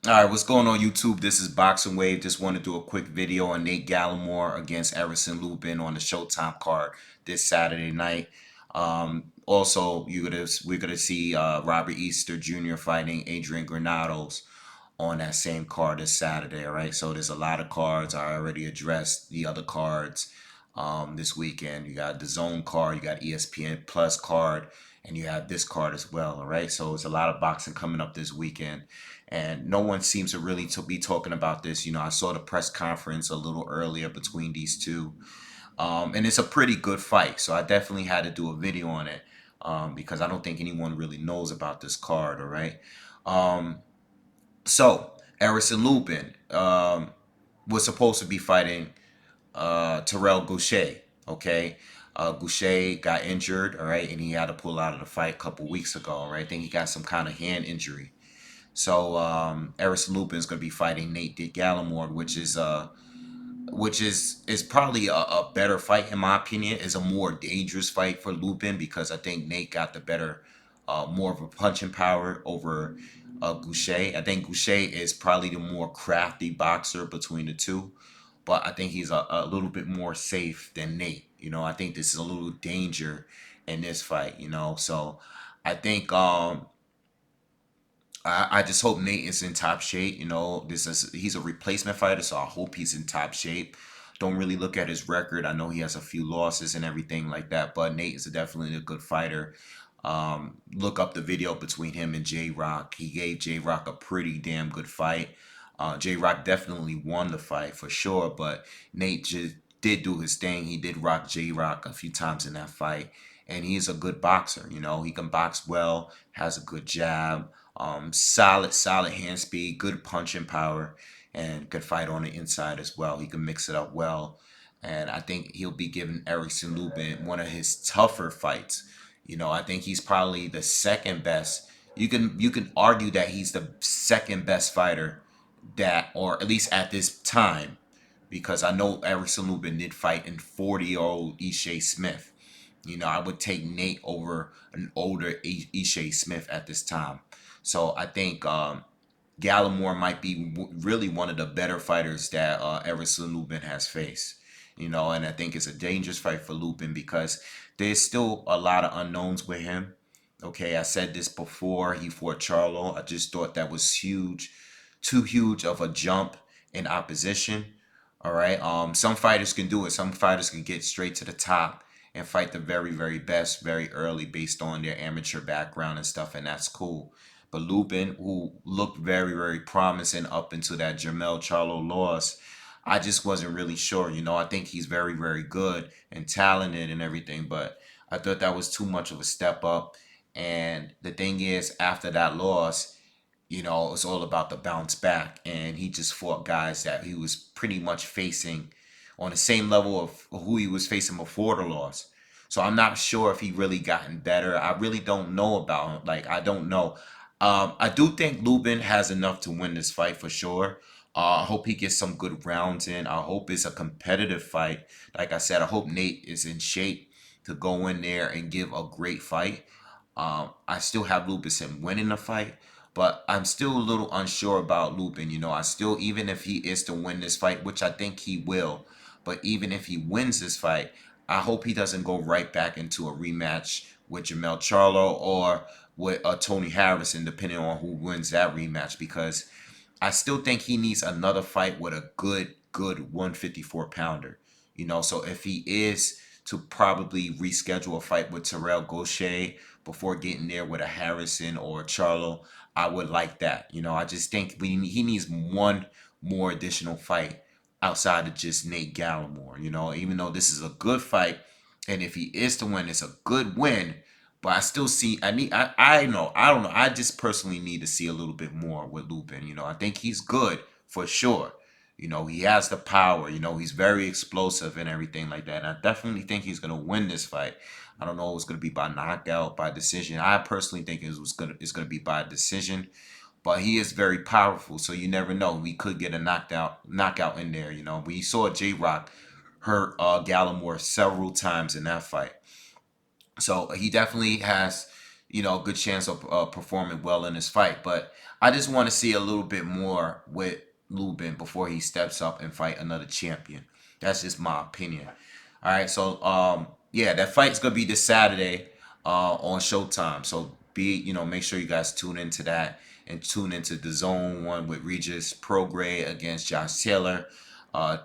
All right, what's going on YouTube? This is BoxingWave. Just want to do a quick video on Nate Gallimore against Erickson Lubin on the Showtime card this Saturday night. Also, we're gonna see Robert Easter Jr. fighting Adrian Granados on that same card this Saturday. All right, so there's a lot of cards. I already addressed the other cards this weekend. You got the Zone card, you got ESPN Plus card, and you have this card as well. All right, so it's a lot of boxing coming up this weekend, and no one seems to really to be talking about this. I saw the press conference a little earlier between these two, and it's a pretty good fight. So I definitely had to do a video on it because I don't think anyone really knows about this card. All right. Um, so Erickson Lubin was supposed to be fighting Terrell Goucher. Okay. Goucher got injured, all right, and he had to pull out of the fight a couple weeks ago, all right? I think he got some kind of hand injury. So Erickson Lubin is going to be fighting Nate Gallimore, which is probably a better fight in my opinion. Is a more dangerous fight for Lubin because I think Nate got the better, more of a punching power over Goucher. I think Goucher is probably the more crafty boxer between the two, but I think he's a little bit more safe than Nate. I think this is a little danger in this fight. So I think I just hope Nate is in top shape. He's a replacement fighter, so I hope he's in top shape. Don't really look at his record. I know he has a few losses and everything like that, but Nate is definitely a good fighter. Look up the video between him and J Rock. He gave J Rock a pretty damn good fight. J Rock definitely won the fight for sure, but Nate just did do his thing. He did rock J Rock a few times in that fight, and he's a good boxer. He can box well, has a good jab, solid hand speed, good punching power, and could fight on the inside as well. He can mix it up well, and I think he'll be giving Erickson Lubin one of his tougher fights. I think he's probably the second best. You can argue that he's the second best fighter that, or at least at this time, because I know Erickson Lubin did fight in 40-year-old Ishe Smith. I would take Nate over an older Ishe Smith at this time. So I think Gallimore might be really one of the better fighters that Erickson Lubin has faced. And I think it's a dangerous fight for Lubin because there's still a lot of unknowns with him. Okay, I said this before he fought Charlo. I just thought that was huge, too huge of a jump in opposition. All right. Some fighters can do it. Some fighters can get straight to the top and fight the very, very best very early based on their amateur background and stuff, and that's cool. But Lubin, who looked very, very promising up into that Jermell Charlo loss, I just wasn't really sure. I think he's very, very good and talented and everything, but I thought that was too much of a step up. And the thing is, after that loss, it's all about the bounce back. And he just fought guys that he was pretty much facing on the same level of who he was facing before the loss. So I'm not sure if he really gotten better. I really don't know about him. Like, I don't know. I do think Lubin has enough to win this fight for sure. I hope he gets some good rounds in. I hope it's a competitive fight. Like I said, I hope Nate is in shape to go in there and give a great fight. I still have Lubin winning the fight, but I'm still a little unsure about Lubin. I still, even if he is to win this fight, which I think he will, but even if he wins this fight, I hope he doesn't go right back into a rematch with Jamel Charlo or with Tony Harrison, depending on who wins that rematch, because I still think he needs another fight with a good 154 pounder. So if he is to probably reschedule a fight with Terrell Gaucher before getting there with a Harrison or a Charlo, I would like that. I just think he needs one more additional fight outside of just Nate Gallimore. Even though this is a good fight, and if he is to win, it's a good win. But I still see I know I don't know. I just personally need to see a little bit more with Lupin. I think he's good for sure. He has the power. He's very explosive and everything like that. And I definitely think he's gonna win this fight. I don't know if it's gonna be by knockout, by decision. I personally think it's gonna be by decision. But he is very powerful, so you never know. We could get a knockout in there. We saw J Rock hurt Gallimore several times in that fight. So he definitely has, good chance of performing well in this fight. But I just want to see a little bit more with Lubin before he steps up and fight another champion. That's just my opinion. All right, so yeah, that fight's gonna be this Saturday on Showtime. So make sure you guys tune into that and tune into the Zone One with Regis Prograis against Josh Taylor.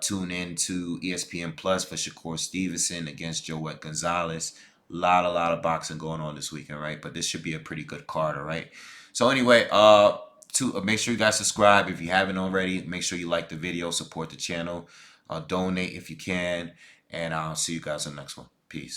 Tune in to ESPN Plus for Shakur Stevenson against Joet Gonzalez. A lot of boxing going on this weekend, right? But this should be a pretty good card, all right? So anyway, to make sure you guys subscribe if you haven't already. Make sure you like the video, support the channel, donate if you can, and I'll see you guys in the next one. Peace.